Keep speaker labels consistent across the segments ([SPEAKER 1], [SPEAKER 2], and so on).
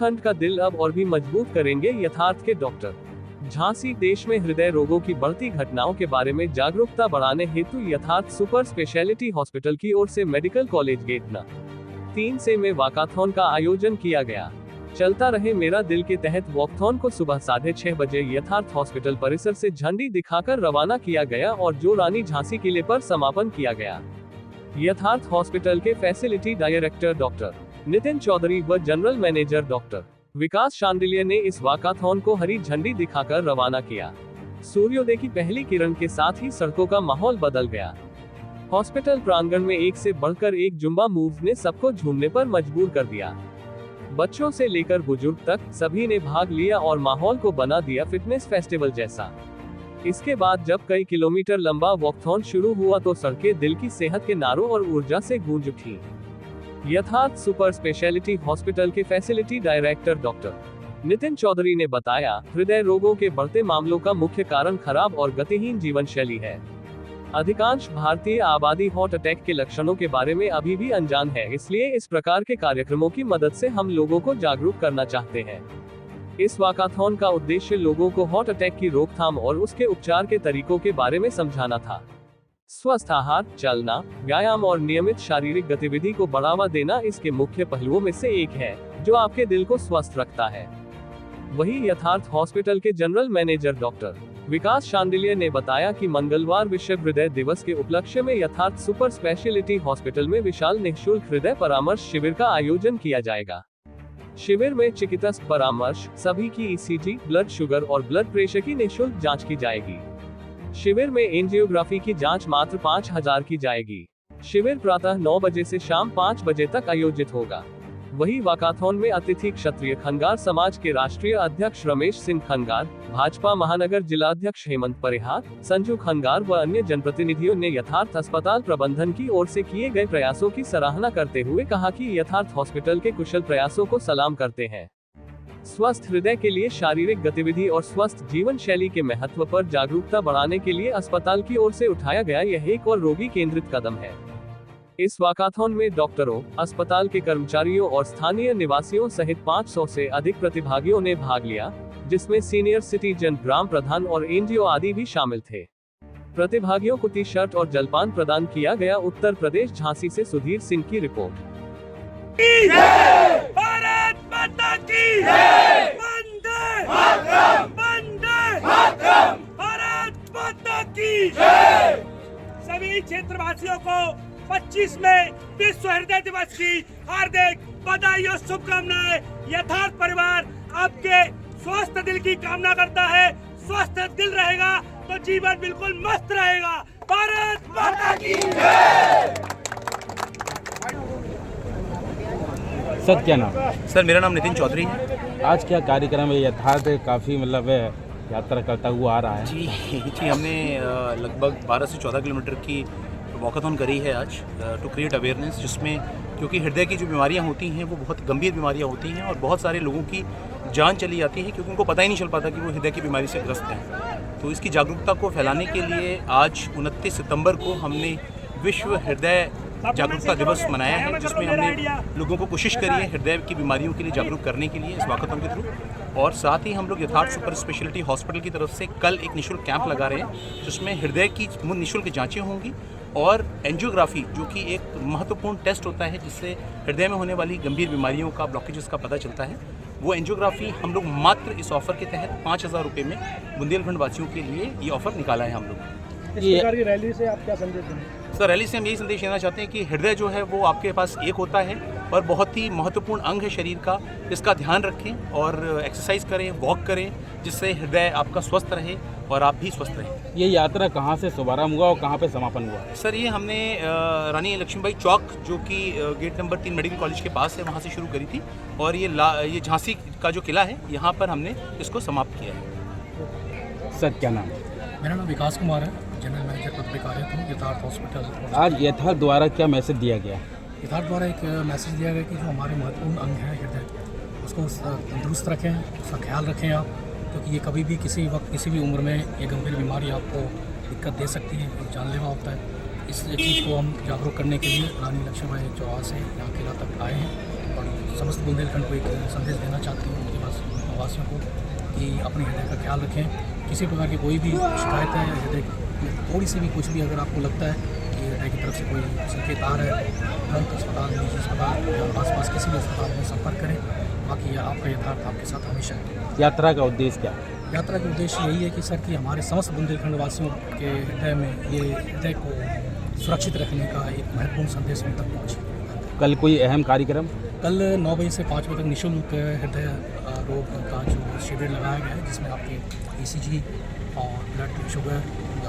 [SPEAKER 1] उत्तराखंड का दिल अब और भी मजबूत करेंगे यथार्थ के डॉक्टर। झांसी। देश में हृदय रोगों की बढ़ती घटनाओं के बारे में जागरूकता बढ़ाने हेतु यथार्थ सुपर स्पेशलिटी हॉस्पिटल की ओर से मेडिकल कॉलेज गेट न 3 से में वॉकाथॉन का आयोजन किया गया। चलता रहे मेरा दिल के तहत वॉकथॉन को सुबह 6:30 बजे यथार्थ हॉस्पिटल परिसर से झंडी दिखाकर रवाना किया गया और जो रानी झांसी किले पर समापन किया गया। यथार्थ हॉस्पिटल के facility director doctor Nitin Chaudhary व general manager doctor Vikas Shandilya ने इस वॉकाथॉन को हरी झंडी दिखाकर रवाना किया। सूर्योदय की पहली किरण के साथ ही सड़कों का माहौल बदल गया। हॉस्पिटल प्रांगण में एक से बढ़कर एक जुम्बा मूव ने सबको झूमने पर मजबूर कर दिया। बच्चों से लेकर बुजुर्ग तक सभी ने भाग लिया और माहौल को बना दिया फिटनेस फेस्टिवल जैसा। इसके बाद जब कई किलोमीटर लंबा वॉकथॉन शुरू हुआ तो सड़कें दिल की सेहत के नारों और ऊर्जा से गूंज उठी। यथार्थ सुपर स्पेशलिटी हॉस्पिटल के facility director doctor Nitin Chaudhary ने बताया, हृदय रोगों के बढ़ते मामलों का मुख्य कारण खराब और गतिहीन जीवन शैली है। अधिकांश भारतीय आबादी हार्ट अटैक के लक्षणों के बारे में अभी भी अनजान है, इसलिए इस प्रकार के कार्यक्रमों की मदद से हम लोगों को जागरूक करना चाहते हैं। इस वॉकाथॉन का उद्देश्य लोगों को हार्ट अटैक की रोकथाम और उसके उपचार के तरीकों के बारे में समझाना था। स्वस्थ आहार, चलना, व्यायाम और नियमित शारीरिक गतिविधि को बढ़ावा देना इसके मुख्य पहलुओं में से एक है, जो आपके दिल को स्वस्थ रखता है। वहीं यथार्थ हॉस्पिटल के general manager doctor Vikas Shandilya ने बताया कि मंगलवार विश्व हृदय दिवस के उपलक्ष्य में यथार्थ सुपर स्पेशलिटी हॉस्पिटल में विशाल निःशुल्क हृदय परामर्श शिविर का आयोजन किया जाएगा। शिविर में चिकित्सक परामर्श, सभी की ECG, ब्लड शुगर और ब्लड प्रेशर की निःशुल्क जांच की जाएगी। शिविर में एंजियोग्राफी की जांच मात्र 5,000 की जाएगी। शिविर प्रातः 9 बजे से शाम 5 बजे तक आयोजित होगा। वही वॉकाथॉन में अतिथि क्षत्रिय खंगार समाज के राष्ट्रीय अध्यक्ष रमेश सिंह खंगार, भाजपा महानगर जिलाध्यक्ष हेमंत परिहार, संजू खंगार व अन्य जनप्रतिनिधियों ने यथार्थ अस्पताल प्रबंधन की ओर से किए गए प्रयासों की सराहना करते हुए कहा कि यथार्थ हॉस्पिटल के कुशल प्रयासों को सलाम करते हैं। स्वस्थ हृदय के लिए शारीरिक गतिविधि और स्वस्थ जीवन शैली के महत्व पर जागरूकता बढ़ाने के लिए अस्पताल की ओर से उठाया गया यह एक और रोगी केंद्रित कदम है। इस वॉकाथॉन में डॉक्टरों, अस्पताल के कर्मचारियों और स्थानीय निवासियों सहित 500 से अधिक प्रतिभागियों ने भाग लिया, जिसमें सीनियर सिटीजन, ग्राम प्रधान और एनजीओ आदि भी शामिल थे। प्रतिभागियों को टी-शर्ट और जलपान प्रदान किया गया। उत्तर प्रदेश झांसी से सुधीर सिंह की रिपोर्ट।
[SPEAKER 2] भारत माता की जय। वंदे मातरम। वंदे मातरम। भारत माता की जय। सभी क्षेत्रवासियों को 25 मई विश्व हृदय दिवस की हार्दिक बधाई और शुभकामनाएं। यथार्थ परिवार आपके स्वस्थ दिल की कामना करता है। स्वस्थ दिल रहेगा तो जीवन बिल्कुल मस्त रहेगा। भारत माता की जय।
[SPEAKER 3] सर क्या नाम?
[SPEAKER 4] सर मेरा नाम नितिन चौधरी है।
[SPEAKER 3] आज क्या कार्यक्रम है? यथार्थ काफ़ी मतलब यात्रा करता हुआ आ रहा है।
[SPEAKER 4] जी हमने लगभग 12 से 14 किलोमीटर की वॉकाथॉन करी है आज टू क्रिएट अवेयरनेस, जिसमें क्योंकि हृदय की जो बीमारियां होती हैं वो बहुत गंभीर बीमारियां होती हैं और बहुत सारे लोगों की जान चली जाती है क्योंकि उनको पता ही नहीं चल पाता कि वो हृदय की बीमारी से ग्रस्त हैं। तो इसकी जागरूकता को फैलाने के लिए आज 29 सितंबर को हमने विश्व हृदय जागरूकता दिवस मनाया है, जिसमें हमने लोगों को कोशिश करी है हृदय की बीमारियों के लिए जागरूक करने के लिए इस वॉकाथॉन के थ्रू। और साथ ही हम लोग यथार्थ सुपर स्पेशलिटी हॉस्पिटल की तरफ से कल एक निःशुल्क कैंप लगा रहे हैं, जिसमें हृदय की निःशुल्क जाँचें होंगी और एंजियोग्राफी, जो कि एक महत्वपूर्ण टेस्ट होता है जिससे हृदय में होने वाली गंभीर बीमारियों का, ब्लॉकेजेस का पता चलता है, वो एंजियोग्राफी हम लोग मात्र इस ऑफर के तहत 5,000 रुपये में बुंदेलखंड वासियों के लिए ये ऑफर निकाला है हम लोग।
[SPEAKER 5] इस प्रकार की रैली से आप क्या संदेश देंगे?
[SPEAKER 4] सर रैली से हम यही संदेश देना चाहते हैं कि हृदय जो है वो आपके पास एक होता है और बहुत ही महत्वपूर्ण अंग है शरीर का। इसका ध्यान रखें और एक्सरसाइज करें, वॉक करें, जिससे हृदय आपका स्वस्थ रहे और आप भी स्वस्थ रहें।
[SPEAKER 3] ये यात्रा कहाँ से शुभारंभ हुआ और कहाँ पे समापन हुआ?
[SPEAKER 4] सर ये हमने रानी लक्ष्मीबाई चौक, जो कि गेट नंबर 3 मेडिकल कॉलेज के पास है, वहाँ से शुरू करी थी और ये झांसी का जो किला है यहाँ पर हमने इसको समाप्त किया है।
[SPEAKER 3] सर क्या नाम?
[SPEAKER 5] मेरा नाम विकास कुमार है, जनरल मैनेजर पद पर कार्यरत हूँ यथार्थ हॉस्पिटल।
[SPEAKER 3] आज यथार्थ द्वारा क्या मैसेज दिया गया?
[SPEAKER 5] यथार्थ द्वारा एक मैसेज दिया गया कि जो हमारे महत्वपूर्ण अंग है हृदय, उसको तंदुरुस्त रखें, उसका ख्याल रखें आप, क्योंकि ये कभी भी किसी वक्त किसी भी उम्र में ये गंभीर बीमारी आपको दिक्कत दे सकती है, जानलेवा होता है। इस चीज़ को हम जागरूक करने के लिए रानी लक्ष्मीबाई चौक से यहाँ किला तक आए हैं और समस्त बुंदेलखंड को एक संदेश देना चाहती हूँ उनके वासियों को कि अपने हृदय का ख्याल रखें। किसी प्रकार की कोई भी शिकायत है या हृदय में थोड़ी सी भी कुछ भी अगर आपको लगता है कि हृदय की तरफ से कोई संकेत आ रहा है, तुरंत अस्पताल, निजी अस्पताल या आसपास किसी भी अस्पताल में संपर्क करें। बाकी आपका यथार्थ आपके साथ हमेशा है।
[SPEAKER 3] यात्रा का उद्देश्य क्या है?
[SPEAKER 5] यात्रा का उद्देश्य यही है कि सर कि हमारे समस्त बुंदेलखंड वासियों के हृदय में ये हृदय को सुरक्षित रखने का एक महत्वपूर्ण संदेश उन तक पहुँचे।
[SPEAKER 3] कल कोई अहम कार्यक्रम?
[SPEAKER 5] कल 9 बजे से 5 बजे तक निःशुल्क हृदय रोग का जो शिविर लगाया गया है, जिसमें आपके ECG और ब्लड शुगर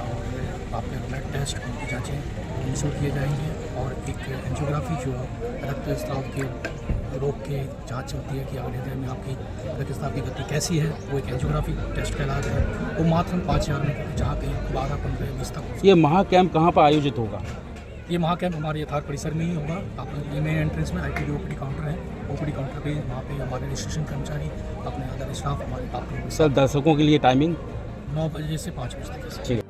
[SPEAKER 5] और आपके ब्लड टेस्ट उनकी जाँचें निःशुल्क किए जाएंगे और एक एंजियोग्राफी जो रक्तस्राव के रोग के जांच होती है कि अगर हृदय में आपकी रक्तस्राव की गति कैसी है, वो एक एंजियोग्राफी टेस्ट का इलाज है। वो मात्र 5,000 में जहाँ कहीं 12, 15, 20 तक।
[SPEAKER 3] ये महा कैंप कहाँ पर आयोजित होगा?
[SPEAKER 5] ये महा कैंप हमारे यथार्थ परिसर में ही होगा। अपने मेन एंट्रेंस में IPD OPD काउंटर है। OPD काउंटर पे वहाँ पे हमारे रजिस्ट्रेशन कर्मचारी, अपने अदर स्टाफ हमारे आप लोग।
[SPEAKER 3] सर, दर्शकों के लिए टाइमिंग?
[SPEAKER 5] 9 बजे से 5 बजे तक।
[SPEAKER 3] ठीक है।